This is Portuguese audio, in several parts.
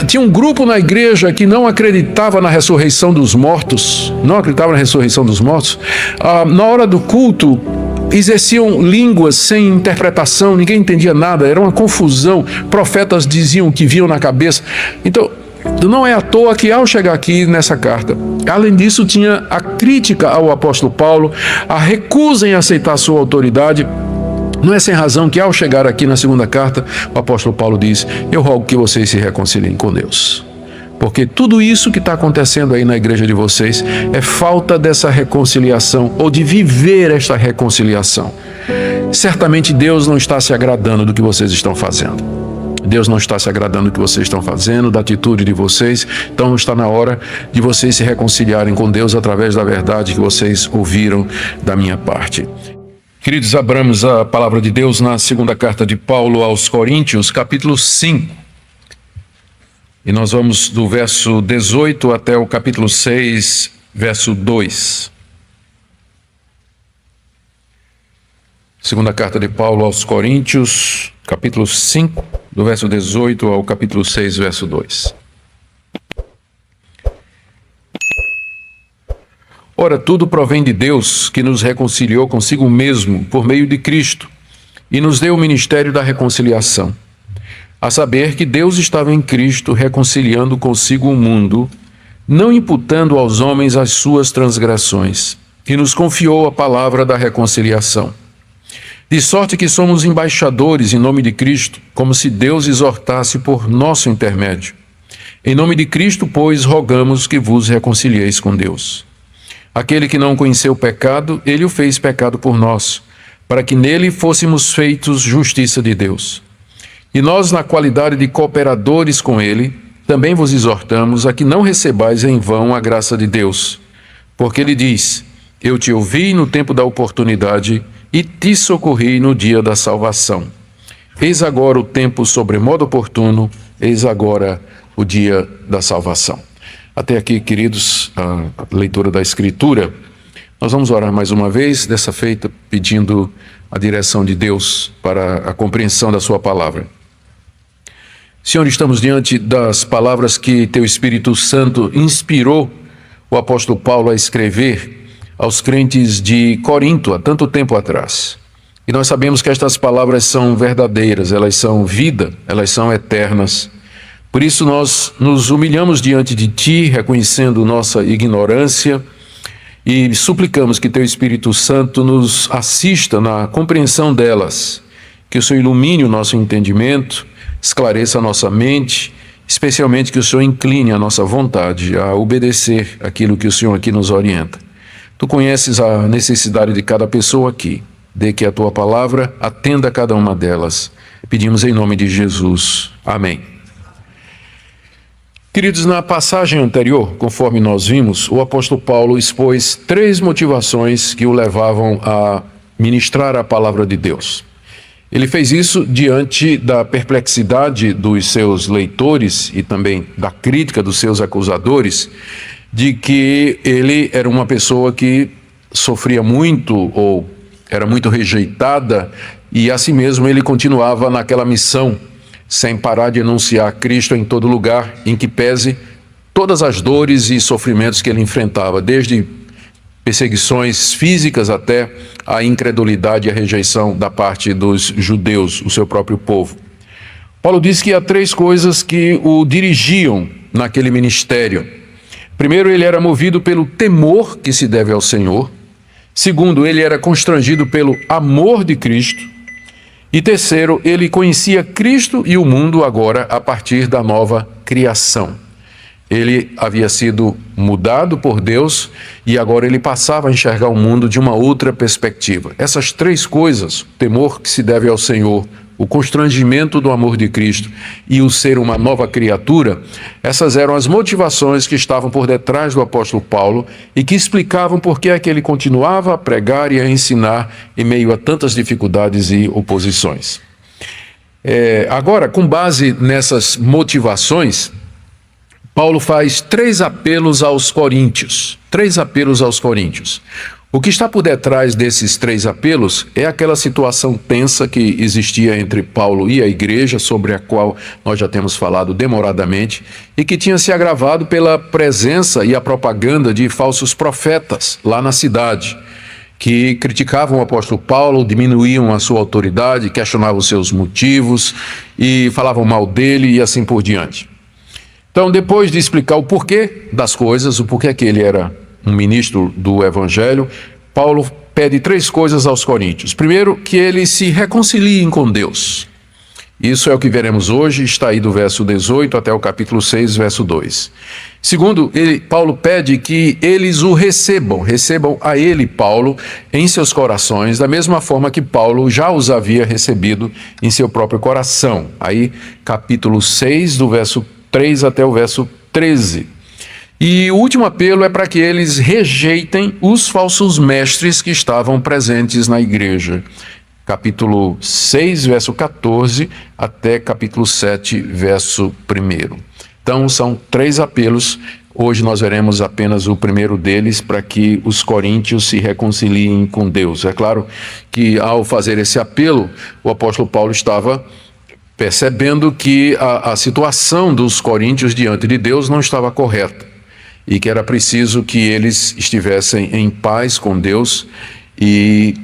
Tinha um grupo na igreja que não acreditava na ressurreição dos mortos. Não acreditava na ressurreição dos mortos. Na hora do culto, exerciam línguas sem interpretação, ninguém entendia nada, era uma confusão. Profetas diziam o que viam na cabeça. Então, não é à toa que ao chegar aqui nessa carta, além disso, tinha a crítica ao apóstolo Paulo, a recusa em aceitar sua autoridade. Não é sem razão que ao chegar aqui na segunda carta, o apóstolo Paulo diz: eu rogo que vocês se reconciliem com Deus. Porque tudo isso que está acontecendo aí na igreja de vocês é falta dessa reconciliação, ou de viver esta reconciliação. Certamente Deus não está se agradando do que vocês estão fazendo. Deus não está se agradando do que vocês estão fazendo, da atitude de vocês. Então está na hora de vocês se reconciliarem com Deus através da verdade que vocês ouviram da minha parte. Queridos, abramos a palavra de Deus na segunda carta de Paulo aos Coríntios, capítulo 5. E nós vamos do verso 18 até o capítulo 6, verso 2. Segunda carta de Paulo aos Coríntios, capítulo 5, do verso 18 ao capítulo 6, verso 2. Ora, tudo provém de Deus, que nos reconciliou consigo mesmo por meio de Cristo e nos deu o ministério da reconciliação. A saber que Deus estava em Cristo reconciliando consigo o mundo, não imputando aos homens as suas transgressões, e nos confiou a palavra da reconciliação. De sorte que somos embaixadores em nome de Cristo, como se Deus exortasse por nosso intermédio. Em nome de Cristo, pois, rogamos que vos reconcilieis com Deus. Aquele que não conheceu o pecado, ele o fez pecado por nós, para que nele fôssemos feitos justiça de Deus. E nós, na qualidade de cooperadores com ele, também vos exortamos a que não recebais em vão a graça de Deus. Porque ele diz: eu te ouvi no tempo da oportunidade e te socorri no dia da salvação. Eis agora o tempo sobremodo oportuno, eis agora o dia da salvação. Até aqui, queridos, a leitura da Escritura. Nós vamos orar mais uma vez, dessa feita, pedindo a direção de Deus para a compreensão da sua palavra. Senhor, estamos diante das palavras que Teu Espírito Santo inspirou o apóstolo Paulo a escrever aos crentes de Corinto há tanto tempo atrás. E nós sabemos que estas palavras são verdadeiras, elas são vida, elas são eternas. Por isso nós nos humilhamos diante de Ti, reconhecendo nossa ignorância e suplicamos que Teu Espírito Santo nos assista na compreensão delas, que o Senhor ilumine o nosso entendimento, esclareça a nossa mente, especialmente que o Senhor incline a nossa vontade a obedecer aquilo que o Senhor aqui nos orienta. Tu conheces a necessidade de cada pessoa aqui, de que a Tua palavra atenda a cada uma delas. Pedimos em nome de Jesus. Amém. Queridos, na passagem anterior, conforme nós vimos, o apóstolo Paulo expôs 3 motivações que o levavam a ministrar a palavra de Deus. Ele fez isso diante da perplexidade dos seus leitores e também da crítica dos seus acusadores, de que ele era uma pessoa que sofria muito ou era muito rejeitada e assim mesmo ele continuava naquela missão sem parar de anunciar Cristo em todo lugar, em que pese todas as dores e sofrimentos que ele enfrentava, desde perseguições físicas até a incredulidade e a rejeição da parte dos judeus, o seu próprio povo. Paulo diz que há 3 coisas que o dirigiam naquele ministério. Primeiro, ele era movido pelo temor que se deve ao Senhor. Segundo, ele era constrangido pelo amor de Cristo. E terceiro, ele conhecia Cristo e o mundo agora a partir da nova criação. Ele havia sido mudado por Deus e agora ele passava a enxergar o mundo de uma outra perspectiva. Essas 3 coisas, o temor que se deve ao Senhor, o constrangimento do amor de Cristo e o ser uma nova criatura, essas eram as motivações que estavam por detrás do apóstolo Paulo e que explicavam por que é que ele continuava a pregar e a ensinar em meio a tantas dificuldades e oposições. Agora, com base nessas motivações, Paulo faz 3 apelos aos coríntios. 3 apelos aos coríntios. O que está por detrás desses 3 apelos é aquela situação tensa que existia entre Paulo e a igreja, sobre a qual nós já temos falado demoradamente, e que tinha se agravado pela presença e a propaganda de falsos profetas lá na cidade, que criticavam o apóstolo Paulo, diminuíam a sua autoridade, questionavam os seus motivos e falavam mal dele e assim por diante. Então, depois de explicar o porquê das coisas, o porquê que ele era um ministro do Evangelho, Paulo pede 3 coisas aos coríntios. Primeiro, que eles se reconciliem com Deus. Isso é o que veremos hoje, está aí do verso 18 até o capítulo 6, verso 2. Segundo, Paulo pede que eles o recebam a ele, Paulo, em seus corações, da mesma forma que Paulo já os havia recebido em seu próprio coração. Aí, capítulo 6, do verso 3 até o verso 13. E o último apelo é para que eles rejeitem os falsos mestres que estavam presentes na igreja. Capítulo 6, verso 14, até capítulo 7, verso 1. Então, são 3 apelos. Hoje nós veremos apenas o primeiro deles, para que os coríntios se reconciliem com Deus. É claro que, ao fazer esse apelo, o apóstolo Paulo estava percebendo que a situação dos coríntios diante de Deus não estava correta, e que era preciso que eles estivessem em paz com Deus e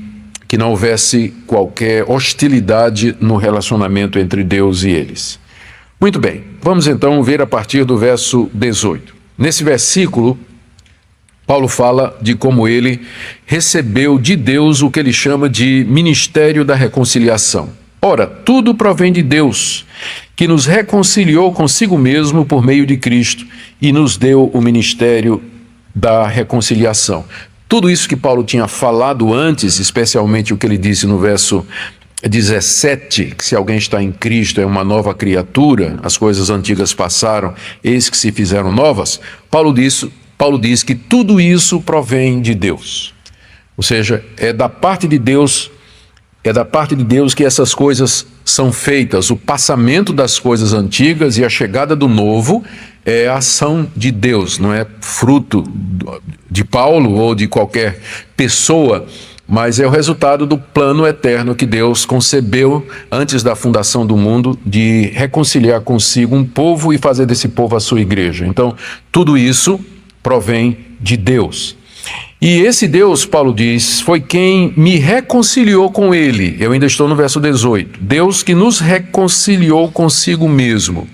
que não houvesse qualquer hostilidade no relacionamento entre Deus e eles. Muito bem, vamos então ver a partir do verso 18. Nesse versículo, Paulo fala de como ele recebeu de Deus o que ele chama de ministério da reconciliação. Ora, tudo provém de Deus, que nos reconciliou consigo mesmo por meio de Cristo e nos deu o ministério da reconciliação. Tudo isso que Paulo tinha falado antes, especialmente o que ele disse no verso 17, que se alguém está em Cristo é uma nova criatura, as coisas antigas passaram, eis que se fizeram novas. Paulo diz que tudo isso provém de Deus. Ou seja, é da parte de Deus que essas coisas são feitas. O passamento das coisas antigas e a chegada do novo é a ação de Deus, não é fruto de Paulo ou de qualquer pessoa, mas é o resultado do plano eterno que Deus concebeu antes da fundação do mundo, de reconciliar consigo um povo e fazer desse povo a sua igreja. Então, tudo isso provém de Deus. E esse Deus, Paulo diz, foi quem me reconciliou com ele. Eu ainda estou no verso 18. Deus que nos reconciliou consigo mesmo.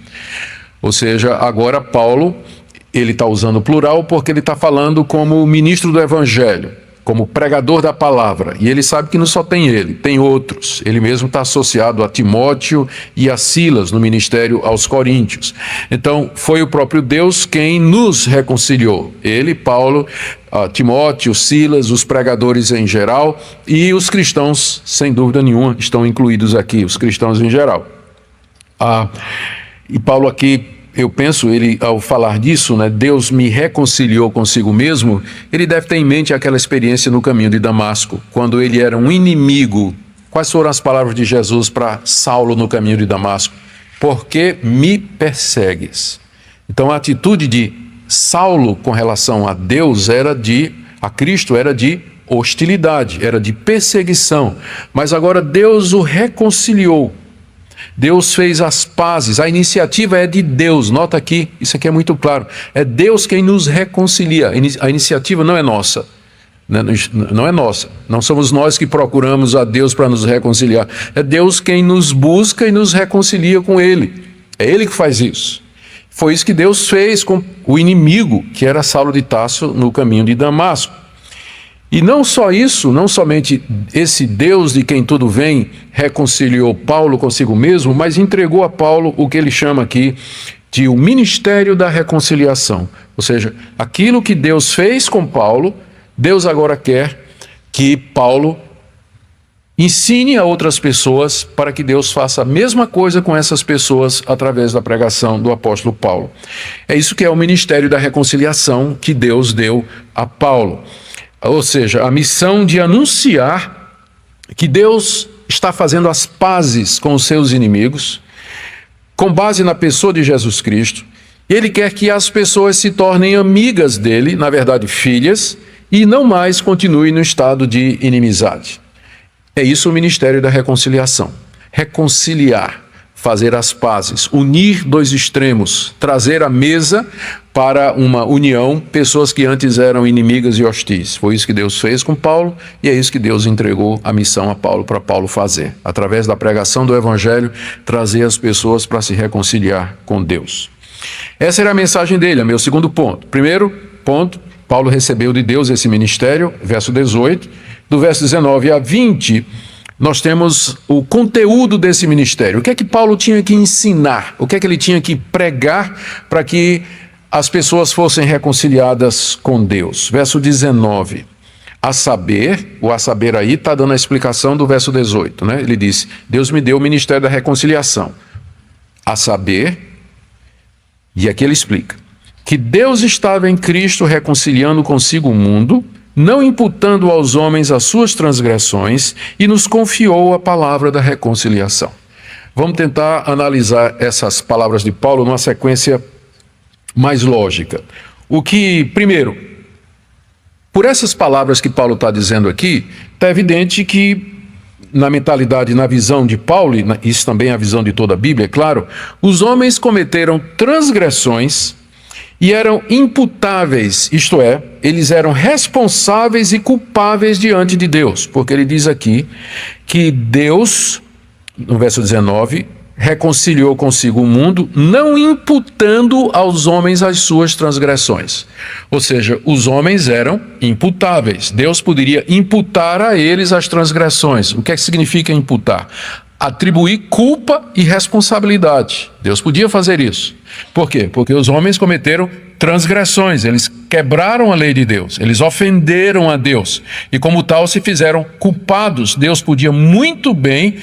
Ou seja, agora Paulo, ele está usando o plural porque ele está falando como ministro do Evangelho, como pregador da palavra. E ele sabe que não só tem ele, tem outros. Ele mesmo está associado a Timóteo e a Silas no ministério aos coríntios. Então, foi o próprio Deus quem nos reconciliou. Ele, Paulo, Timóteo, Silas, os pregadores em geral e os cristãos, sem dúvida nenhuma, estão incluídos aqui, os cristãos em geral. E Paulo aqui, eu penso, ele ao falar disso, né, Deus me reconciliou consigo mesmo, ele deve ter em mente aquela experiência no caminho de Damasco, quando ele era um inimigo. Quais foram as palavras de Jesus para Saulo no caminho de Damasco? Por que me persegues? Então a atitude de Saulo com relação a Deus a Cristo era de hostilidade, era de perseguição, mas agora Deus o reconciliou. Deus fez as pazes, a iniciativa é de Deus, nota aqui, isso aqui é muito claro, é Deus quem nos reconcilia, a iniciativa não é nossa, não é nossa, não somos nós que procuramos a Deus para nos reconciliar, é Deus quem nos busca e nos reconcilia com Ele, é Ele que faz isso. Foi isso que Deus fez com o inimigo, que era Saulo de Tarso, no caminho de Damasco. E não só isso, não somente esse Deus de quem tudo vem reconciliou Paulo consigo mesmo, mas entregou a Paulo o que ele chama aqui de o ministério da reconciliação. Ou seja, aquilo que Deus fez com Paulo, Deus agora quer que Paulo ensine a outras pessoas para que Deus faça a mesma coisa com essas pessoas através da pregação do apóstolo Paulo. É isso que é o ministério da reconciliação que Deus deu a Paulo. Ou seja, a missão de anunciar que Deus está fazendo as pazes com os seus inimigos, com base na pessoa de Jesus Cristo. Ele quer que as pessoas se tornem amigas dele, na verdade filhas, e não mais continue no estado de inimizade. É isso o ministério da reconciliação. Reconciliar, fazer as pazes, unir dois extremos, trazer à mesa para uma união pessoas que antes eram inimigas e hostis. Foi isso que Deus fez com Paulo e é isso que Deus entregou a missão a Paulo para Paulo fazer. Através da pregação do Evangelho, trazer as pessoas para se reconciliar com Deus. Essa era a mensagem dele, é meu segundo ponto. Primeiro ponto, Paulo recebeu de Deus esse ministério, verso 18. Do verso 19 a 20, nós temos o conteúdo desse ministério. O que é que Paulo tinha que ensinar? O que é que ele tinha que pregar para que as pessoas fossem reconciliadas com Deus? Verso 19. A saber, o a saber aí está dando a explicação do verso 18, né? Ele disse, Deus me deu o ministério da reconciliação. A saber, e aqui ele explica, que Deus estava em Cristo reconciliando consigo o mundo, não imputando aos homens as suas transgressões, e nos confiou a palavra da reconciliação. Vamos tentar analisar essas palavras de Paulo numa sequência mais lógica. Primeiro, por essas palavras que Paulo está dizendo aqui, está evidente que na mentalidade, na visão de Paulo, e isso também é a visão de toda a Bíblia, é claro, os homens cometeram transgressões e eram imputáveis, isto é, eles eram responsáveis e culpáveis diante de Deus, porque ele diz aqui que Deus, no verso 19, reconciliou consigo o mundo, não imputando aos homens as suas transgressões. Ou seja, os homens eram imputáveis. Deus poderia imputar a eles as transgressões. O que é que significa imputar? Atribuir culpa e responsabilidade. Deus podia fazer isso. Por quê? Porque os homens cometeram transgressões, eles quebraram a lei de Deus, eles ofenderam a Deus e como tal se fizeram culpados. Deus podia muito bem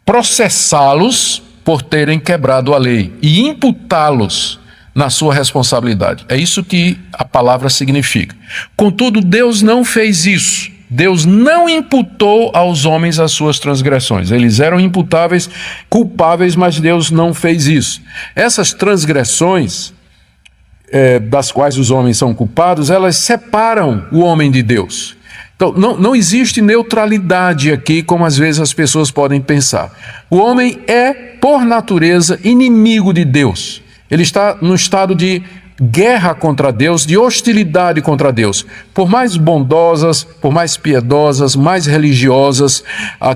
processá-los por terem quebrado a lei e imputá-los na sua responsabilidade. É isso que a palavra significa. Contudo, Deus não fez isso. Deus não imputou aos homens as suas transgressões. Eles eram imputáveis, culpáveis, mas Deus não fez isso. Essas transgressões, das quais os homens são culpados, elas separam o homem de Deus. Então, não existe neutralidade aqui, como às vezes as pessoas podem pensar. O homem é, por natureza, inimigo de Deus. Ele está no estado de guerra contra Deus, de hostilidade contra Deus. Por mais bondosas, por mais piedosas, mais religiosas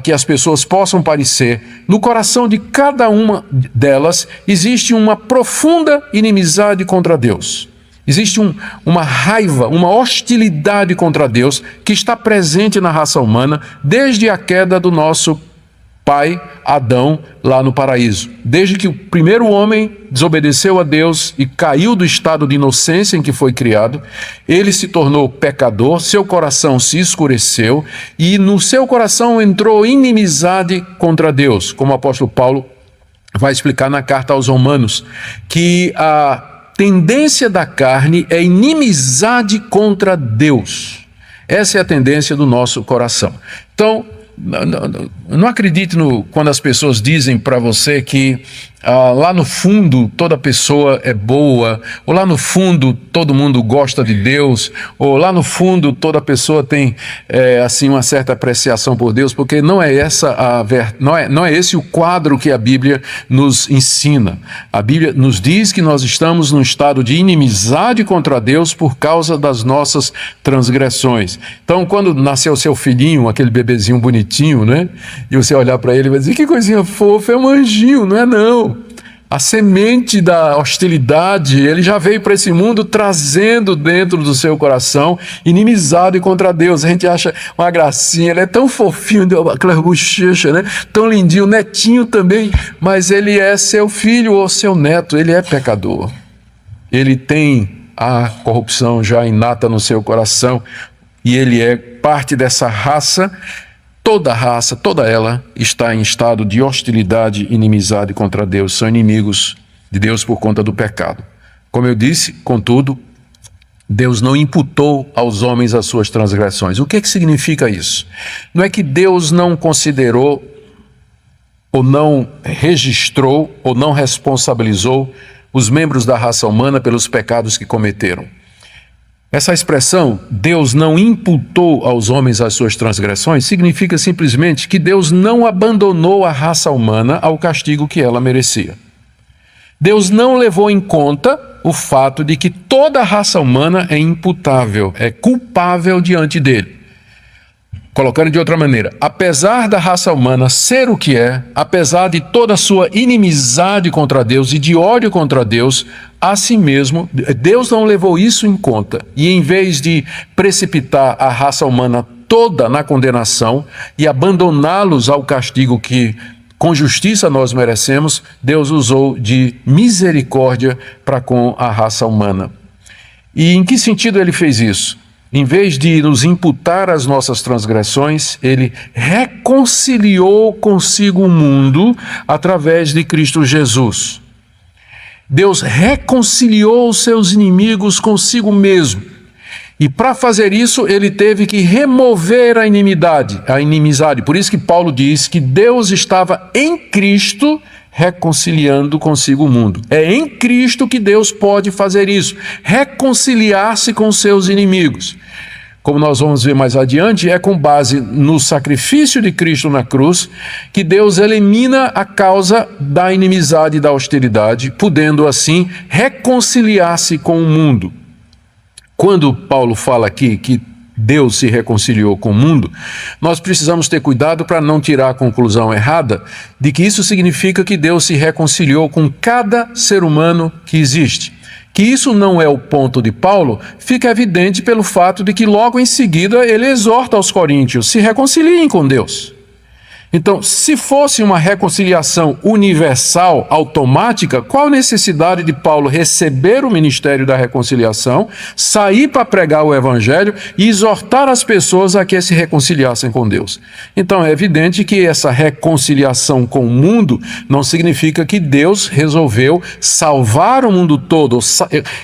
que as pessoas possam parecer, no coração de cada uma delas existe uma profunda inimizade contra Deus. Existe uma raiva, uma hostilidade contra Deus que está presente na raça humana desde a queda do nosso pai Adão lá no paraíso. Desde que o primeiro homem desobedeceu a Deus e caiu do estado de inocência em que foi criado, ele se tornou pecador, seu coração se escureceu e no seu coração entrou inimizade contra Deus, como o apóstolo Paulo vai explicar na carta aos Romanos, que a tendência da carne é inimizade contra Deus. Essa é a tendência do nosso coração. Então, não acredite quando as pessoas dizem para você que lá no fundo toda pessoa é boa, ou lá no fundo todo mundo gosta de Deus, ou lá no fundo toda pessoa tem assim uma certa apreciação por Deus, porque não é esse o quadro que a Bíblia nos ensina. A Bíblia nos diz que nós estamos num estado de inimizade contra Deus por causa das nossas transgressões. Então, quando nasceu seu filhinho, aquele bebezinho bonitinho, né? E você olhar para ele e vai dizer, que coisinha fofa, é um anjinho, não é não. A semente da hostilidade, ele já veio para esse mundo trazendo dentro do seu coração inimizade contra Deus. A gente acha uma gracinha, ele é tão fofinho, aquela bochecha, né? Tão lindinho, netinho também, mas ele é seu filho ou seu neto, ele é pecador. Ele tem a corrupção já inata no seu coração e ele é parte dessa raça. Toda raça, toda ela está em estado de hostilidade e inimizade contra Deus. São inimigos de Deus por conta do pecado. Como eu disse, contudo, Deus não imputou aos homens as suas transgressões. O que significa isso? Não é que Deus não considerou, ou não registrou, ou não responsabilizou os membros da raça humana pelos pecados que cometeram. Essa expressão, Deus não imputou aos homens as suas transgressões, significa simplesmente que Deus não abandonou a raça humana ao castigo que ela merecia. Deus não levou em conta o fato de que toda a raça humana é imputável, é culpável diante dele. Colocando de outra maneira, apesar da raça humana ser o que é, apesar de toda a sua inimizade contra Deus e de ódio contra Deus, assim mesmo, Deus não levou isso em conta. E em vez de precipitar a raça humana toda na condenação e abandoná-los ao castigo que com justiça nós merecemos, Deus usou de misericórdia para com a raça humana. E em que sentido ele fez isso? Em vez de nos imputar as nossas transgressões, ele reconciliou consigo o mundo através de Cristo Jesus. Deus reconciliou os seus inimigos consigo mesmo. E para fazer isso, ele teve que remover a inimizade. Por isso que Paulo diz que Deus estava em Cristo reconciliando consigo o mundo. É em Cristo que Deus pode fazer isso, reconciliar-se com seus inimigos. Como nós vamos ver mais adiante, é com base no sacrifício de Cristo na cruz que Deus elimina a causa da inimizade e da hostilidade, podendo assim reconciliar-se com o mundo. Quando Paulo fala aqui que Deus se reconciliou com o mundo, nós precisamos ter cuidado para não tirar a conclusão errada de que isso significa que Deus se reconciliou com cada ser humano que existe. Que isso não é o ponto de Paulo, fica evidente pelo fato de que logo em seguida ele exorta aos coríntios, se reconciliem com Deus. Então, se fosse uma reconciliação universal, automática, qual a necessidade de Paulo receber o ministério da reconciliação, sair para pregar o evangelho e exortar as pessoas a que se reconciliassem com Deus? Então, é evidente que essa reconciliação com o mundo não significa que Deus resolveu salvar o mundo todo,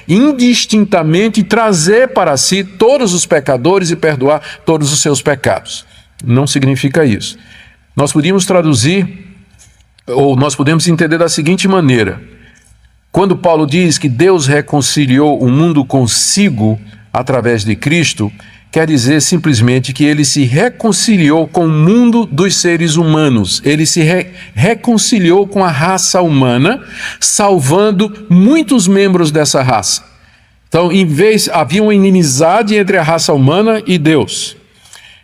indistintamente trazer para si todos os pecadores e perdoar todos os seus pecados. Não significa isso. Nós podíamos traduzir, ou nós podemos entender da seguinte maneira: quando Paulo diz que Deus reconciliou o mundo consigo através de Cristo, quer dizer simplesmente que ele se reconciliou com o mundo dos seres humanos, ele se reconciliou com a raça humana, salvando muitos membros dessa raça. Então, havia uma inimizade entre a raça humana e Deus.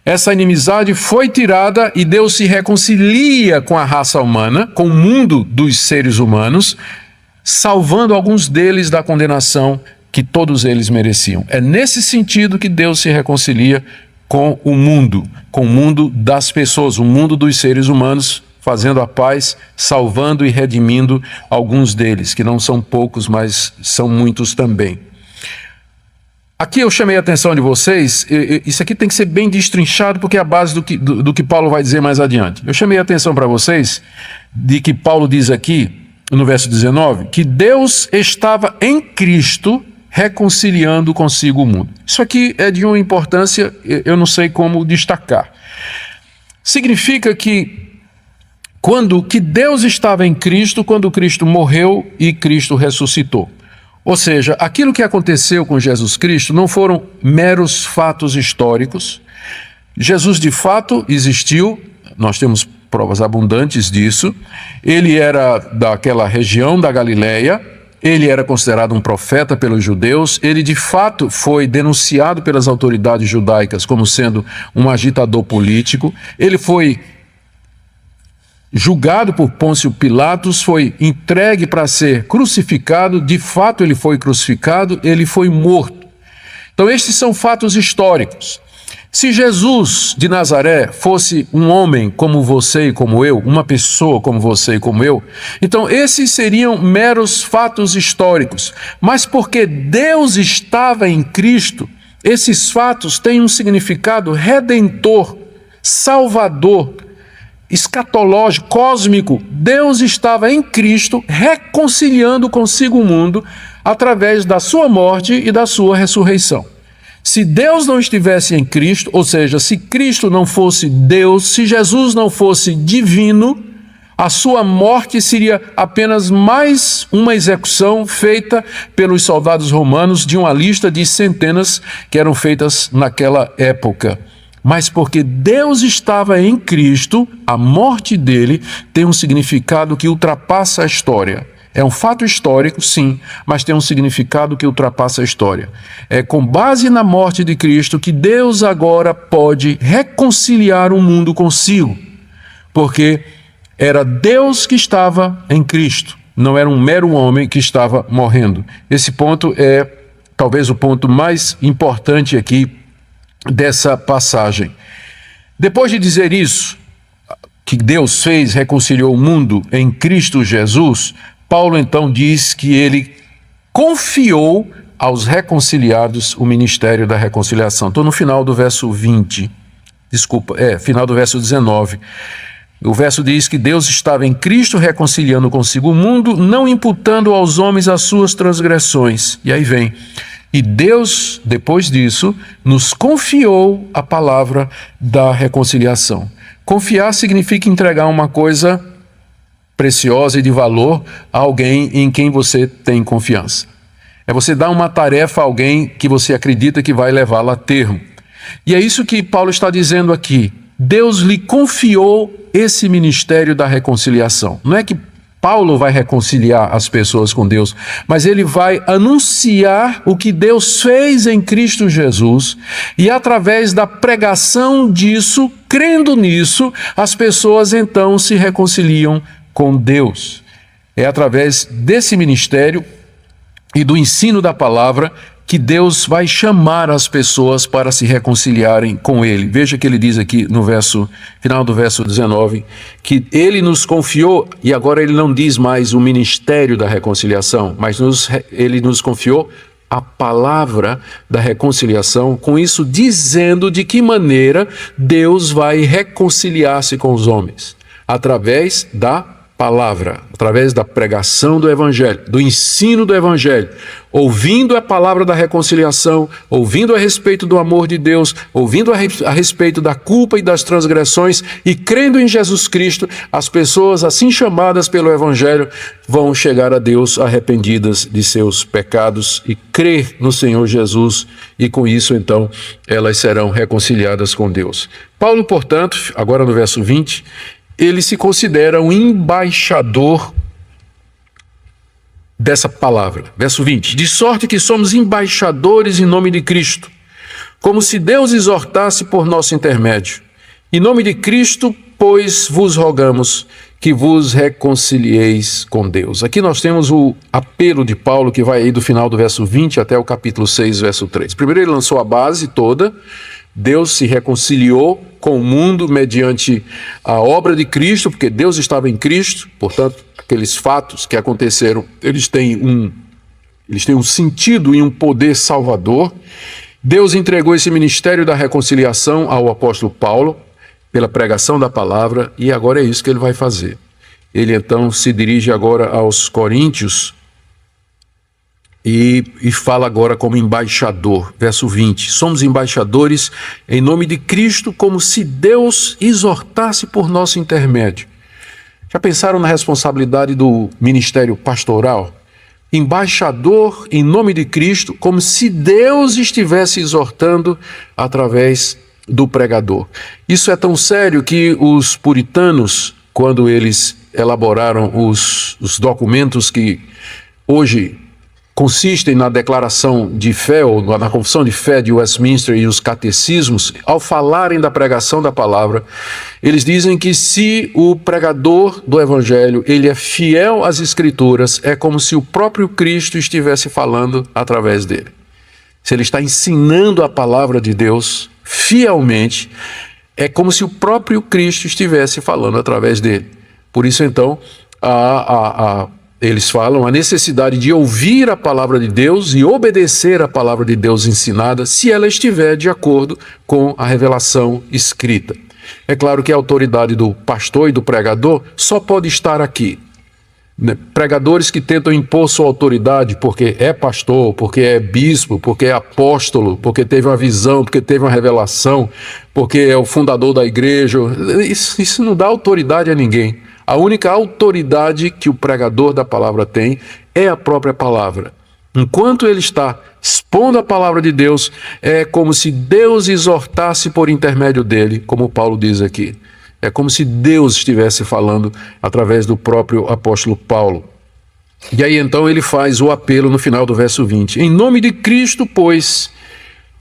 Essa inimizade foi tirada e Deus se reconcilia com a raça humana, com o mundo dos seres humanos, salvando alguns deles da condenação que todos eles mereciam. É nesse sentido que Deus se reconcilia com o mundo das pessoas, o mundo dos seres humanos, fazendo a paz, salvando e redimindo alguns deles, que não são poucos, mas são muitos também. Aqui eu chamei a atenção de vocês, isso aqui tem que ser bem destrinchado porque é a base do que Paulo vai dizer mais adiante. Eu chamei a atenção para vocês de que Paulo diz aqui, no verso 19, que Deus estava em Cristo reconciliando consigo o mundo. Isso aqui é de uma importância, eu não sei como destacar. Significa que Deus estava em Cristo quando Cristo morreu e Cristo ressuscitou. Ou seja, aquilo que aconteceu com Jesus Cristo não foram meros fatos históricos. Jesus de fato existiu, nós temos provas abundantes disso. Ele era daquela região da Galileia, ele era considerado um profeta pelos judeus, ele de fato foi denunciado pelas autoridades judaicas como sendo um agitador político, ele foi julgado por Pôncio Pilatos, foi entregue para ser crucificado, de fato ele foi crucificado, ele foi morto. Então estes são fatos históricos. Se Jesus de Nazaré fosse um homem como você e como eu, uma pessoa como você e como eu, então esses seriam meros fatos históricos. Mas porque Deus estava em Cristo, esses fatos têm um significado redentor, salvador, escatológico, cósmico. Deus estava em Cristo reconciliando consigo o mundo através da sua morte e da sua ressurreição. Se Deus não estivesse em Cristo, ou seja, se Cristo não fosse Deus, se Jesus não fosse divino, A sua morte seria apenas mais uma execução feita pelos soldados romanos de uma lista de centenas que eram feitas naquela época. Mas porque Deus estava em Cristo, a morte dele tem um significado que ultrapassa a história. É um fato histórico, sim, mas tem um significado que ultrapassa a história. É com base na morte de Cristo que Deus agora pode reconciliar o mundo consigo. Porque era Deus que estava em Cristo, não era um mero homem que estava morrendo. Esse ponto é talvez o ponto mais importante aqui dessa passagem. Depois de dizer isso, que Deus fez, reconciliou o mundo em Cristo Jesus, Paulo então diz que ele confiou aos reconciliados o ministério da reconciliação. Estou no final do verso 20, final do verso 19. O verso diz que Deus estava em Cristo reconciliando consigo o mundo, não imputando aos homens as suas transgressões. E aí vem, e Deus, depois disso, nos confiou a palavra da reconciliação. Confiar significa entregar uma coisa preciosa e de valor a alguém em quem você tem confiança. É você dar uma tarefa a alguém que você acredita que vai levá-la a termo. E é isso que Paulo está dizendo aqui. Deus lhe confiou esse ministério da reconciliação. Não é que Paulo vai reconciliar as pessoas com Deus, mas ele vai anunciar o que Deus fez em Cristo Jesus, e através da pregação disso, crendo nisso, as pessoas então se reconciliam com Deus. É através desse ministério e do ensino da palavra que Deus vai chamar as pessoas para se reconciliarem com Ele. Veja que ele diz aqui no final do verso 19, que Ele nos confiou, e agora ele não diz mais o ministério da reconciliação, mas Ele nos confiou a palavra da reconciliação, com isso dizendo de que maneira Deus vai reconciliar-se com os homens, através da palavra, através da pregação do Evangelho, do ensino do Evangelho, ouvindo a palavra da reconciliação, ouvindo a respeito do amor de Deus, ouvindo a respeito da culpa e das transgressões e crendo em Jesus Cristo, as pessoas assim chamadas pelo Evangelho vão chegar a Deus arrependidas de seus pecados e crer no Senhor Jesus, e com isso então elas serão reconciliadas com Deus. Paulo, portanto, agora no verso 20, ele se considera um embaixador dessa palavra. Verso 20. De sorte que somos embaixadores em nome de Cristo, como se Deus exortasse por nosso intermédio. Em nome de Cristo, pois, vos rogamos que vos reconcilieis com Deus. Aqui nós temos o apelo de Paulo, que vai aí do final do verso 20 até o capítulo 6, verso 3. Primeiro ele lançou a base toda. Deus se reconciliou com o mundo mediante a obra de Cristo, porque Deus estava em Cristo, portanto, aqueles fatos que aconteceram, eles têm um sentido e um poder salvador. Deus entregou esse ministério da reconciliação ao apóstolo Paulo, pela pregação da palavra, e agora é isso que ele vai fazer. Ele então se dirige agora aos coríntios, e fala agora como embaixador, verso 20, somos embaixadores em nome de Cristo, como se Deus exortasse por nosso intermédio. Já pensaram na responsabilidade do ministério pastoral? Embaixador em nome de Cristo, como se Deus estivesse exortando através do pregador. Isso é tão sério que os puritanos, quando eles elaboraram os documentos que hoje consistem na declaração de fé, ou na confissão de fé de Westminster e os catecismos, ao falarem da pregação da palavra, eles dizem que se o pregador do Evangelho ele é fiel às Escrituras, é como se o próprio Cristo estivesse falando através dele. Se ele está ensinando a palavra de Deus fielmente, é como se o próprio Cristo estivesse falando através dele. Por isso, então, eles falam a necessidade de ouvir a palavra de Deus e obedecer a palavra de Deus ensinada, se ela estiver de acordo com a revelação escrita. É claro que a autoridade do pastor e do pregador só pode estar aqui. Pregadores que tentam impor sua autoridade porque é pastor, porque é bispo, porque é apóstolo, porque teve uma visão, porque teve uma revelação, porque é o fundador da igreja, isso não dá autoridade a ninguém. A única autoridade que o pregador da palavra tem é a própria palavra. Enquanto ele está expondo a palavra de Deus, é como se Deus exortasse por intermédio dele, como Paulo diz aqui. É como se Deus estivesse falando através do próprio apóstolo Paulo. E aí então ele faz o apelo no final do verso 20. Em nome de Cristo, pois,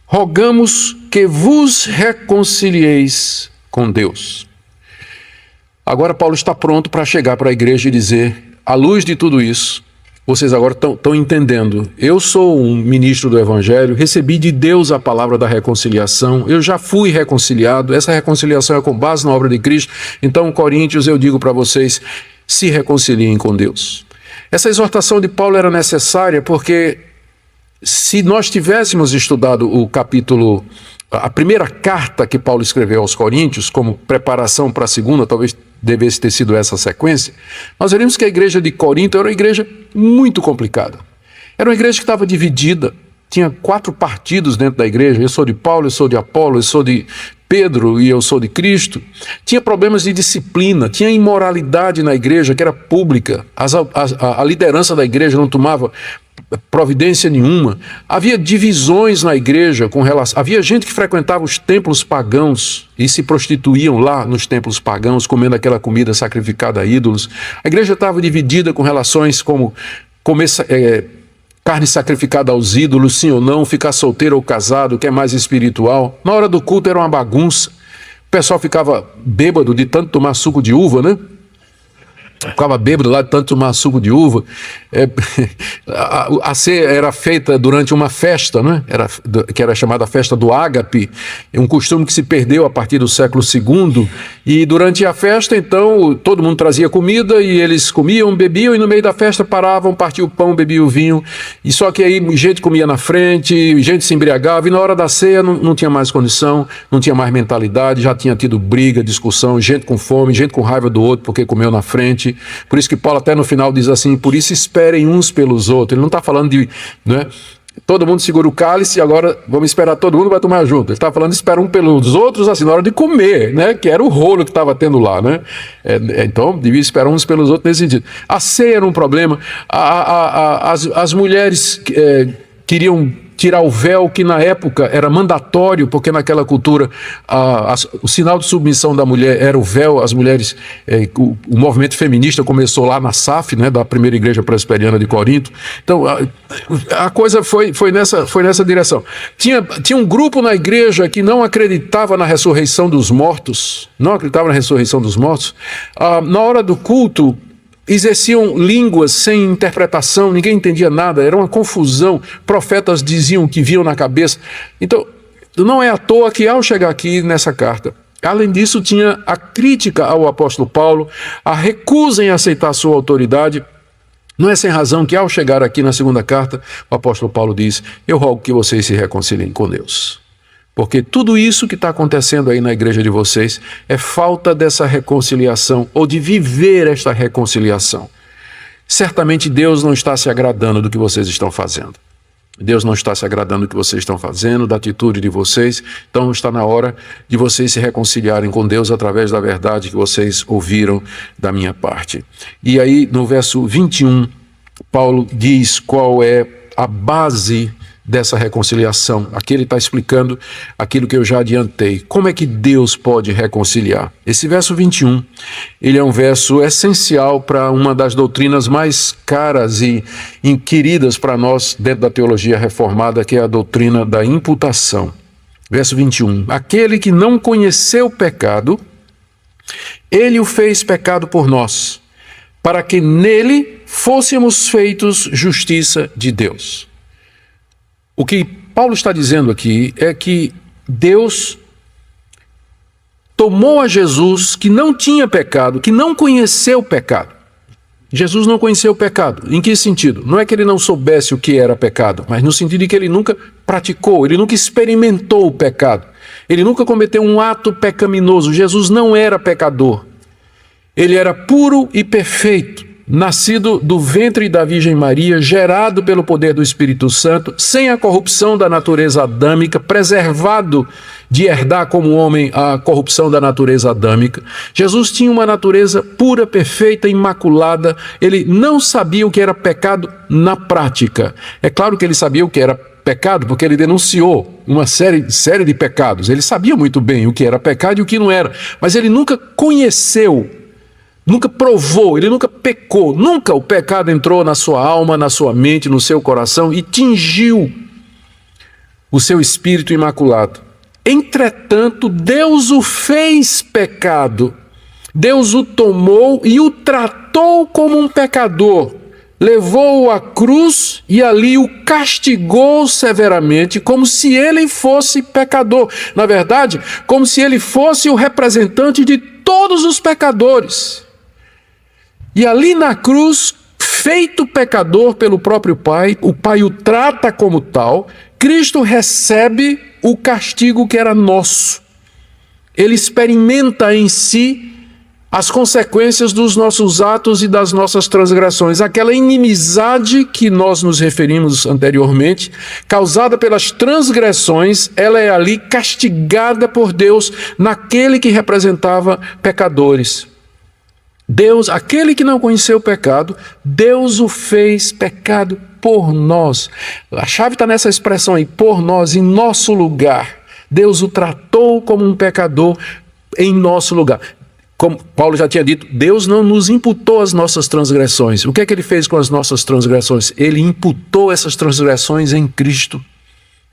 rogamos que vos reconcilieis com Deus. Agora Paulo está pronto para chegar para a igreja e dizer, à luz de tudo isso, vocês agora estão entendendo, eu sou um ministro do Evangelho, recebi de Deus a palavra da reconciliação, eu já fui reconciliado, essa reconciliação é com base na obra de Cristo, então, Coríntios, eu digo para vocês, se reconciliem com Deus. Essa exortação de Paulo era necessária porque se nós tivéssemos estudado o capítulo, a primeira carta que Paulo escreveu aos Coríntios, como preparação para a segunda, talvez devesse ter sido essa sequência, nós veríamos que a igreja de Corinto era uma igreja muito complicada. Era uma igreja que estava dividida, tinha 4 partidos dentro da igreja, eu sou de Paulo, eu sou de Apolo, eu sou de Pedro e eu sou de Cristo. Tinha problemas de disciplina, tinha imoralidade na igreja que era pública, a liderança da igreja não tomava providência nenhuma, havia divisões na igreja com relação, havia gente que frequentava os templos pagãos e se prostituíam lá nos templos pagãos, comendo aquela comida sacrificada a ídolos. A igreja estava dividida com relações como comer carne sacrificada aos ídolos, sim ou não, ficar solteiro ou casado, o que é mais espiritual. Na hora do culto era uma bagunça, o pessoal ficava bêbado de tanto tomar suco de uva, né? Ficava bêbado lá de tanto tomar suco de uva. A ceia era feita durante uma festa, né? Que era chamada festa do ágape, um costume que se perdeu a partir do século II. E durante a festa, então, todo mundo trazia comida e eles comiam, bebiam, e no meio da festa paravam, partiam o pão, bebiam o vinho. E só que aí gente comia na frente, gente se embriagava, e na hora da ceia não tinha mais condição, não tinha mais mentalidade, já tinha tido briga, discussão, gente com fome, gente com raiva do outro porque comeu na frente. Por isso que Paulo até no final diz assim, por isso esperem uns pelos outros. Ele não está falando de, né, todo mundo segura o cálice e agora vamos esperar, todo mundo vai tomar junto. Ele está falando de esperar um pelos outros, assim, na hora de comer, né, que era o rolo que estava tendo lá, né. Então, devia esperar uns pelos outros nesse sentido. A ceia era um problema, as mulheres queriam tirar o véu, que na época era mandatório, porque naquela cultura o sinal de submissão da mulher era o véu. As mulheres, o movimento feminista começou lá na SAF, né, da primeira igreja presbiteriana de Corinto. Então a coisa foi nessa direção. Tinha um grupo na igreja que não acreditava na ressurreição dos mortos, na hora do culto exerciam línguas sem interpretação, ninguém entendia nada, era uma confusão, profetas diziam o que viam na cabeça. Então, não é à toa que ao chegar aqui nessa carta, além disso tinha a crítica ao apóstolo Paulo, a recusa em aceitar a sua autoridade. Não é sem razão que ao chegar aqui na segunda carta, o apóstolo Paulo diz, eu rogo que vocês se reconciliem com Deus. Porque tudo isso que está acontecendo aí na igreja de vocês é falta dessa reconciliação, ou de viver esta reconciliação. Certamente Deus não está se agradando do que vocês estão fazendo. Deus não está se agradando do que vocês estão fazendo, da atitude de vocês. Então está na hora de vocês se reconciliarem com Deus através da verdade que vocês ouviram da minha parte. E aí no verso 21, Paulo diz qual é a base dessa reconciliação. Aqui ele está explicando aquilo que eu já adiantei. Como é que Deus pode reconciliar? Esse verso 21, ele é um verso essencial para uma das doutrinas mais caras e queridas para nós dentro da teologia reformada, que é a doutrina da imputação. Verso 21, aquele que não conheceu o pecado, ele o fez pecado por nós, para que nele fôssemos feitos justiça de Deus. O que Paulo está dizendo aqui é que Deus tomou a Jesus, que não tinha pecado, que não conheceu o pecado. Jesus não conheceu o pecado. Em que sentido? Não é que ele não soubesse o que era pecado, mas no sentido de que ele nunca praticou, ele nunca experimentou o pecado. Ele nunca cometeu um ato pecaminoso. Jesus não era pecador. Ele era puro e perfeito. nascido do ventre da Virgem Maria, gerado pelo poder do Espírito Santo, sem a corrupção da natureza adâmica, preservado de herdar como homem a corrupção da natureza adâmica. Jesus tinha uma natureza pura, perfeita, imaculada. Ele não sabia o que era pecado na prática. É claro que ele sabia o que era pecado, porque ele denunciou uma série de pecados. Ele sabia muito bem o que era pecado e o que não era, mas ele nunca conheceu, nunca provou, ele nunca pecou, nunca o pecado entrou na sua alma, na sua mente, no seu coração e tingiu o seu espírito imaculado. Entretanto, Deus o fez pecado. Deus o tomou e o tratou como um pecador. Levou-o à cruz e ali o castigou severamente, como se ele fosse pecador. Na verdade, como se ele fosse o representante de todos os pecadores. E ali na cruz, feito pecador pelo próprio Pai, o Pai o trata como tal, Cristo recebe o castigo que era nosso. Ele experimenta em si as consequências dos nossos atos e das nossas transgressões. Aquela inimizade que nós nos referimos anteriormente, causada pelas transgressões, ela é ali castigada por Deus naquele que representava pecadores. Deus, aquele que não conheceu o pecado, Deus o fez pecado por nós. A chave está nessa expressão aí, por nós, em nosso lugar. Deus o tratou como um pecador em nosso lugar. Como Paulo já tinha dito, Deus não nos imputou as nossas transgressões. O que é que ele fez com as nossas transgressões? Ele imputou essas transgressões em Cristo.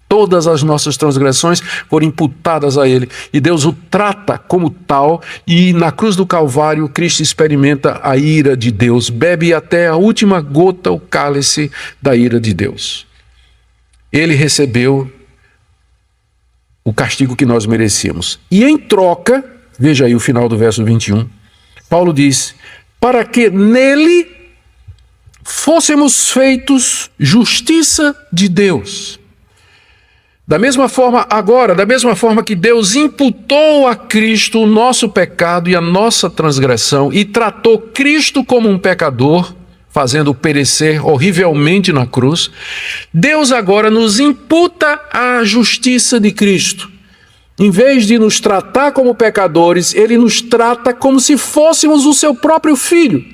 Todas as nossas transgressões foram imputadas a ele. E Deus o trata como tal. E na cruz do Calvário, Cristo experimenta a ira de Deus. Bebe até a última gota o cálice da ira de Deus. Ele recebeu o castigo que nós merecíamos. E em troca, veja aí o final do verso 21, Paulo diz, para que nele fôssemos feitos justiça de Deus. Da mesma forma, agora, da mesma forma que Deus imputou a Cristo o nosso pecado e a nossa transgressão e tratou Cristo como um pecador, fazendo-o perecer horrivelmente na cruz, Deus agora nos imputa a justiça de Cristo. Em vez de nos tratar como pecadores, ele nos trata como se fôssemos o seu próprio filho,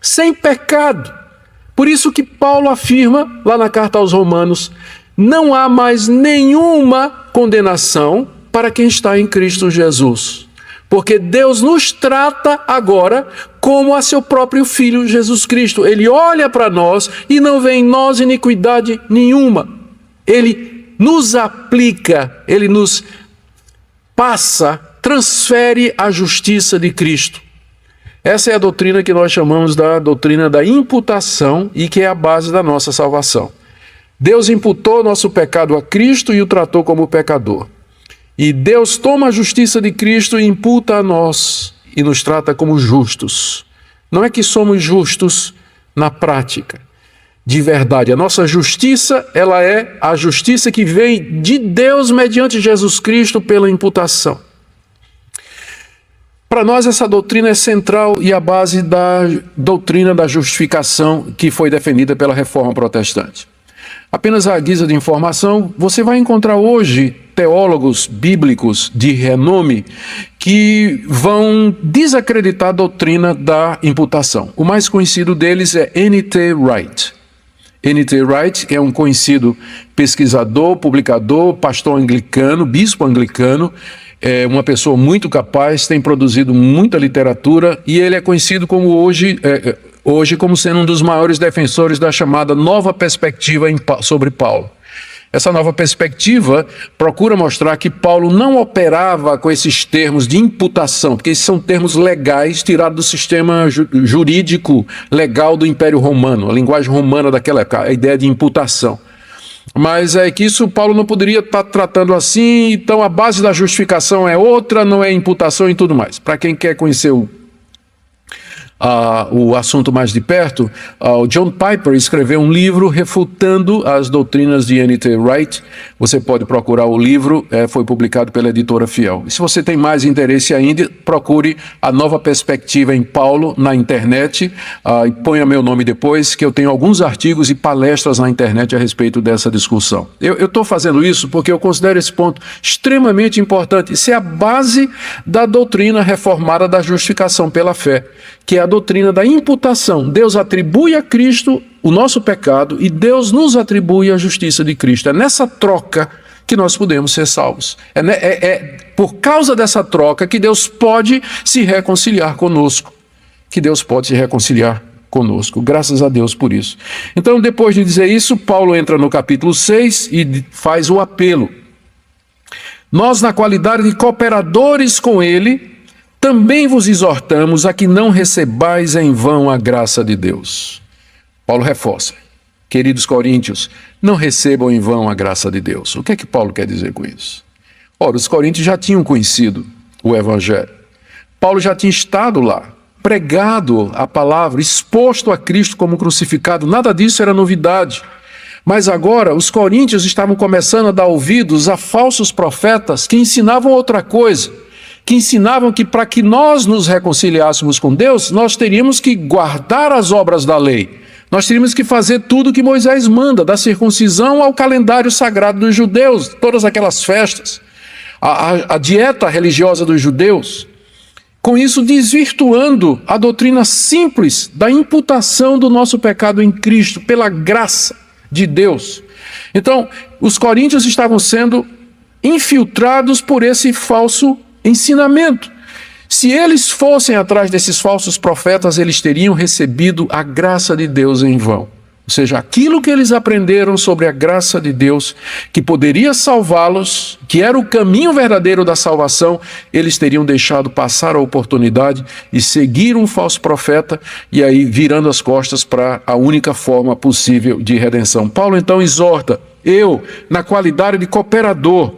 sem pecado. Por isso que Paulo afirma, lá na carta aos Romanos, não há mais nenhuma condenação para quem está em Cristo Jesus. Porque Deus nos trata agora como a seu próprio Filho Jesus Cristo. Ele olha para nós e não vê em nós iniquidade nenhuma. Ele nos aplica, ele nos passa, transfere a justiça de Cristo. Essa é a doutrina que nós chamamos da doutrina da imputação e que é a base da nossa salvação. Deus imputou nosso pecado a Cristo e o tratou como pecador. E Deus toma a justiça de Cristo e imputa a nós e nos trata como justos. Não é que somos justos na prática, de verdade. A nossa justiça, ela é a justiça que vem de Deus mediante Jesus Cristo pela imputação. Para nós essa doutrina é central e a base da doutrina da justificação que foi defendida pela Reforma Protestante. Apenas à guisa de informação, você vai encontrar hoje teólogos bíblicos de renome que vão desacreditar a doutrina da imputação. O mais conhecido deles é N.T. Wright. N.T. Wright é um conhecido pesquisador, publicador, pastor anglicano, bispo anglicano, é uma pessoa muito capaz, tem produzido muita literatura e ele é conhecido como hoje como sendo um dos maiores defensores da chamada nova perspectiva sobre Paulo. Essa nova perspectiva procura mostrar que Paulo não operava com esses termos de imputação, porque esses são termos legais tirados do sistema jurídico legal do Império Romano, a linguagem romana daquela época, a ideia de imputação. Mas é que isso Paulo não poderia estar tratando assim, então a base da justificação é outra, não é imputação e tudo mais. Para quem quer conhecer o assunto mais de perto, o John Piper escreveu um livro refutando as doutrinas de N.T. Wright. Você pode procurar o livro, foi publicado pela editora Fiel. E se você tem mais interesse ainda, procure A Nova Perspectiva em Paulo na internet, e ponha meu nome depois, que eu tenho alguns artigos e palestras na internet a respeito dessa discussão. Eu estou fazendo isso porque eu considero esse ponto extremamente importante. Isso é a base da doutrina reformada da justificação pela fé, que é a doutrina da imputação. Deus atribui a Cristo o nosso pecado e Deus nos atribui a justiça de Cristo. É nessa troca que nós podemos ser salvos. É por causa dessa troca que Deus pode se reconciliar conosco. Que Deus pode se reconciliar conosco. Graças a Deus por isso. Então, depois de dizer isso, Paulo entra no capítulo 6 e faz o apelo. Nós, na qualidade de cooperadores com ele, também vos exortamos a que não recebais em vão a graça de Deus. Paulo reforça. Queridos coríntios, não recebam em vão a graça de Deus. O que é que Paulo quer dizer com isso? Ora, os coríntios já tinham conhecido o Evangelho. Paulo já tinha estado lá, pregado a palavra, exposto a Cristo como crucificado. Nada disso era novidade. Mas agora os coríntios estavam começando a dar ouvidos a falsos profetas que ensinavam outra coisa, que ensinavam que para que nós nos reconciliássemos com Deus, nós teríamos que guardar as obras da lei. Nós teríamos que fazer tudo o que Moisés manda, da circuncisão ao calendário sagrado dos judeus, todas aquelas festas, a dieta religiosa dos judeus. Com isso, desvirtuando a doutrina simples da imputação do nosso pecado em Cristo, pela graça de Deus. Então, os coríntios estavam sendo infiltrados por esse falso ensinamento. Se eles fossem atrás desses falsos profetas, eles teriam recebido a graça de Deus em vão. Ou seja, aquilo que eles aprenderam sobre a graça de Deus, que poderia salvá-los, que era o caminho verdadeiro da salvação, eles teriam deixado passar a oportunidade e seguir um falso profeta e aí virando as costas para a única forma possível de redenção. Paulo então exorta, eu, na qualidade de cooperador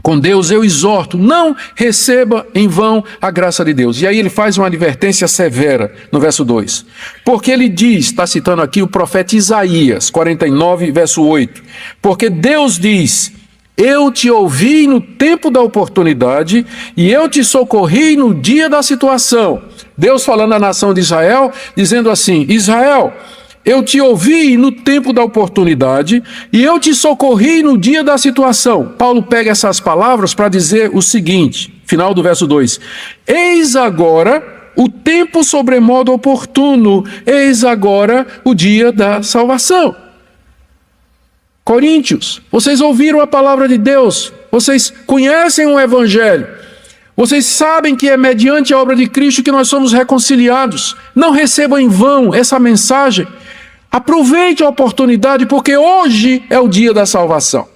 com Deus, eu exorto, não receba em vão a graça de Deus. E aí ele faz uma advertência severa no verso 2. Porque ele diz, está citando aqui o profeta Isaías, 49, verso 8. Porque Deus diz, eu te ouvi no tempo da oportunidade e eu te socorri no dia da situação. Deus falando à nação de Israel, dizendo assim, Israel, eu te ouvi no tempo da oportunidade e eu te socorri no dia da situação. Paulo pega essas palavras para dizer o seguinte, final do verso 2. Eis agora o tempo sobremodo oportuno, eis agora o dia da salvação. Coríntios, vocês ouviram a palavra de Deus, vocês conhecem o Evangelho, vocês sabem que é mediante a obra de Cristo que nós somos reconciliados. Não recebam em vão essa mensagem. Aproveite a oportunidade, porque hoje é o dia da salvação.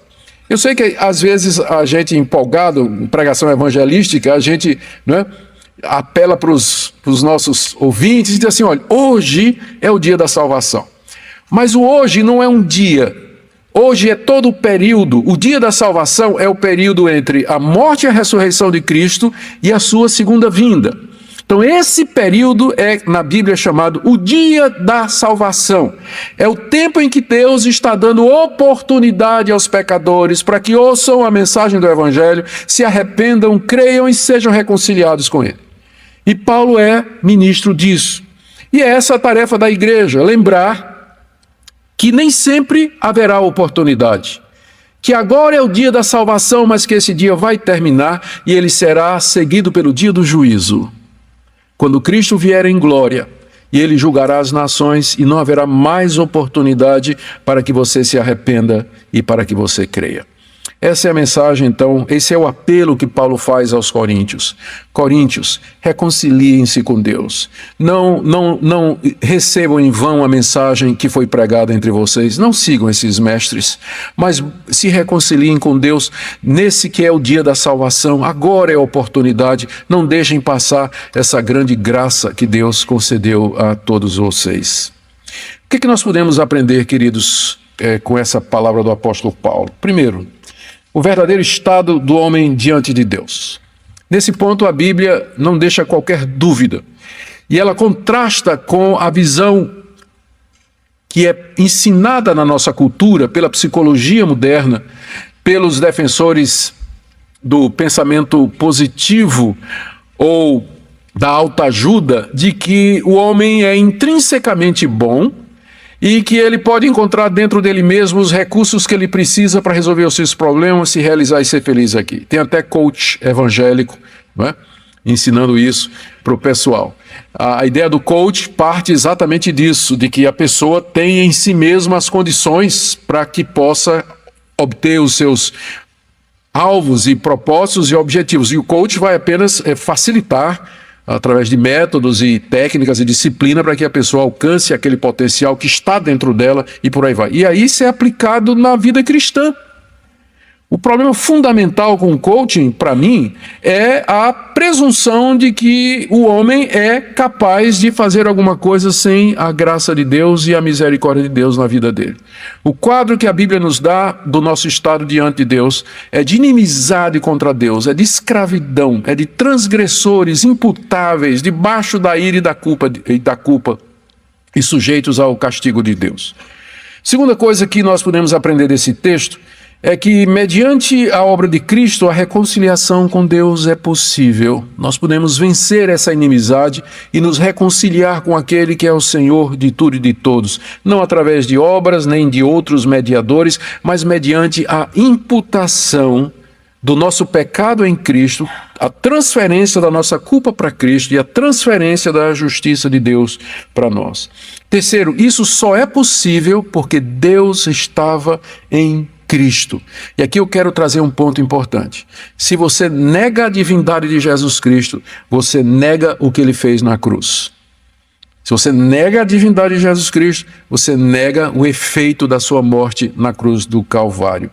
Eu sei que às vezes a gente empolgado em pregação evangelística, a gente apela para os nossos ouvintes e diz assim, olha, hoje é o dia da salvação. Mas o hoje não é um dia, hoje é todo o período. O dia da salvação é o período entre a morte e a ressurreição de Cristo e a sua segunda vinda. Então esse período é na Bíblia chamado o dia da salvação. É o tempo em que Deus está dando oportunidade aos pecadores para que ouçam a mensagem do Evangelho, se arrependam, creiam e sejam reconciliados com Ele. E Paulo é ministro disso. E é essa a tarefa da igreja, lembrar que nem sempre haverá oportunidade. Que agora é o dia da salvação, mas que esse dia vai terminar e ele será seguido pelo dia do juízo. Quando Cristo vier em glória, e ele julgará as nações, e não haverá mais oportunidade para que você se arrependa e para que você creia. Essa é a mensagem, então, esse é o apelo que Paulo faz aos coríntios. Coríntios, reconciliem-se com Deus. Não recebam em vão a mensagem que foi pregada entre vocês. Não sigam esses mestres, mas se reconciliem com Deus nesse que é o dia da salvação. Agora é a oportunidade. Não deixem passar essa grande graça que Deus concedeu a todos vocês. O que nós podemos aprender, queridos, com essa palavra do apóstolo Paulo? Primeiro, o verdadeiro estado do homem diante de Deus. Nesse ponto, a Bíblia não deixa qualquer dúvida. E ela contrasta com a visão que é ensinada na nossa cultura pela psicologia moderna, pelos defensores do pensamento positivo ou da autoajuda, de que o homem é intrinsecamente bom e que ele pode encontrar dentro dele mesmo os recursos que ele precisa para resolver os seus problemas, se realizar e ser feliz aqui. Tem até coach evangélico, não é? Ensinando isso para o pessoal. A ideia do coach parte exatamente disso, de que a pessoa tem em si mesma as condições para que possa obter os seus alvos e propósitos e objetivos. E o coach vai apenas facilitar, através de métodos e técnicas e disciplina, para que a pessoa alcance aquele potencial que está dentro dela e por aí vai. E aí isso é aplicado na vida cristã. O problema fundamental com o coaching, para mim, é a presunção de que o homem é capaz de fazer alguma coisa sem a graça de Deus e a misericórdia de Deus na vida dele. O quadro que a Bíblia nos dá do nosso estado diante de Deus é de inimizade contra Deus, é de escravidão, é de transgressores imputáveis, debaixo da ira e da culpa e sujeitos ao castigo de Deus. Segunda coisa que nós podemos aprender desse texto é que, mediante a obra de Cristo, a reconciliação com Deus é possível. Nós podemos vencer essa inimizade e nos reconciliar com aquele que é o Senhor de tudo e de todos, não através de obras nem de outros mediadores, mas mediante a imputação do nosso pecado em Cristo, a transferência da nossa culpa para Cristo e a transferência da justiça de Deus para nós. Terceiro, isso só é possível porque Deus estava em Cristo. E aqui eu quero trazer um ponto importante. Se você nega a divindade de Jesus Cristo, você nega o que ele fez na cruz. Se você nega a divindade de Jesus Cristo, você nega o efeito da sua morte na cruz do Calvário.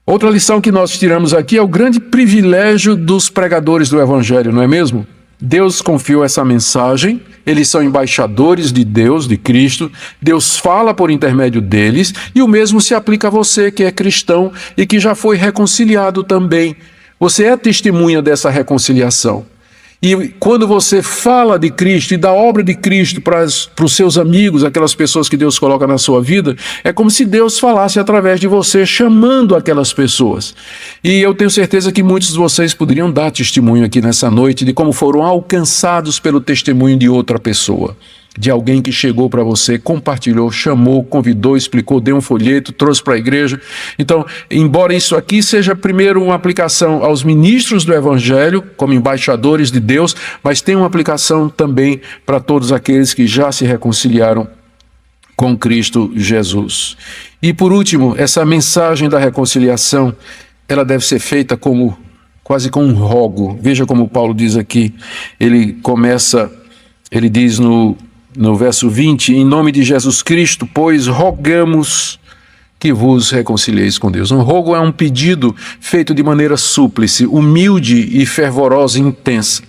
Outra lição que nós tiramos aqui é o grande privilégio dos pregadores do Evangelho, não é mesmo? Deus confiou essa mensagem, eles são embaixadores de Deus, de Cristo, Deus fala por intermédio deles, e o mesmo se aplica a você que é cristão e que já foi reconciliado também. Você é testemunha dessa reconciliação. E quando você fala de Cristo e da obra de Cristo para os seus amigos, aquelas pessoas que Deus coloca na sua vida, é como se Deus falasse através de você, chamando aquelas pessoas. E eu tenho certeza que muitos de vocês poderiam dar testemunho aqui nessa noite de como foram alcançados pelo testemunho de outra pessoa. De alguém que chegou para você, compartilhou, chamou, convidou, explicou, deu um folheto, trouxe para a igreja. Então, embora isso aqui seja primeiro uma aplicação aos ministros do Evangelho, como embaixadores de Deus, mas tem uma aplicação também para todos aqueles que já se reconciliaram com Cristo Jesus. E por último, essa mensagem da reconciliação, ela deve ser feita como quase com um rogo. Veja como Paulo diz aqui, ele diz no verso 20, em nome de Jesus Cristo, pois rogamos que vos reconcilieis com Deus. Um rogo é um pedido feito de maneira súplice, humilde e fervorosa e intensa.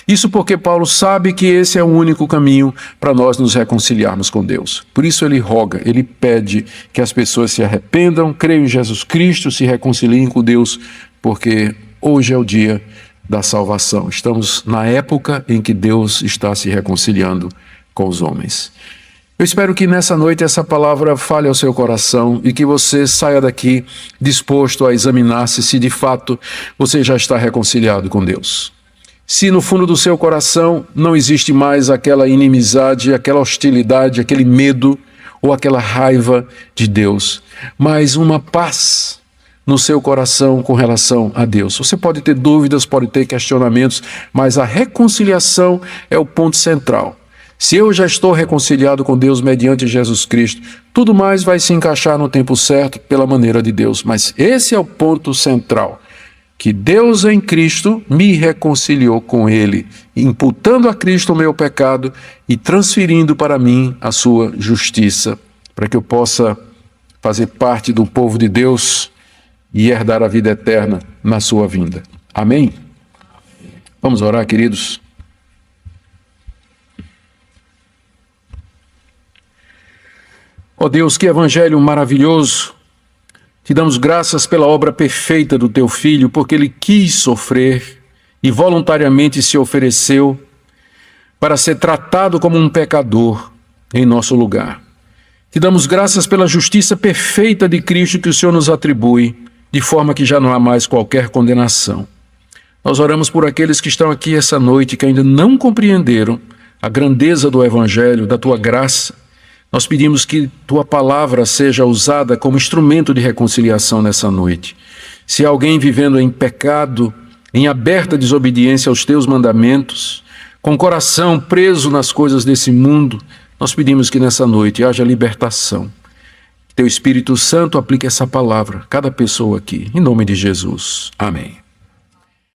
Isso porque Paulo sabe que esse é o único caminho para nós nos reconciliarmos com Deus. Por isso ele roga, ele pede que as pessoas se arrependam, creiam em Jesus Cristo, se reconciliem com Deus, porque hoje é o dia da salvação. Estamos na época em que Deus está se reconciliando com os homens. Eu espero que nessa noite essa palavra fale ao seu coração e que você saia daqui disposto a examinar-se se de fato você já está reconciliado com Deus. Se no fundo do seu coração não existe mais aquela inimizade, aquela hostilidade, aquele medo ou aquela raiva de Deus, mas uma paz no seu coração com relação a Deus. Você pode ter dúvidas, pode ter questionamentos, mas a reconciliação é o ponto central. Se eu já estou reconciliado com Deus mediante Jesus Cristo, tudo mais vai se encaixar no tempo certo pela maneira de Deus. Mas esse é o ponto central, que Deus em Cristo me reconciliou com Ele, imputando a Cristo o meu pecado e transferindo para mim a sua justiça, para que eu possa fazer parte do povo de Deus e herdar a vida eterna na sua vinda. Amém? Vamos orar, queridos. Ó Deus, que evangelho maravilhoso, te damos graças pela obra perfeita do teu Filho, porque ele quis sofrer e voluntariamente se ofereceu para ser tratado como um pecador em nosso lugar. Te damos graças pela justiça perfeita de Cristo que o Senhor nos atribui, de forma que já não há mais qualquer condenação. Nós oramos por aqueles que estão aqui essa noite, que ainda não compreenderam a grandeza do Evangelho, da Tua graça. Nós pedimos que Tua palavra seja usada como instrumento de reconciliação nessa noite. Se há alguém vivendo em pecado, em aberta desobediência aos Teus mandamentos, com o coração preso nas coisas desse mundo, nós pedimos que nessa noite haja libertação. Teu Espírito Santo aplique essa palavra a cada pessoa aqui, em nome de Jesus. Amém.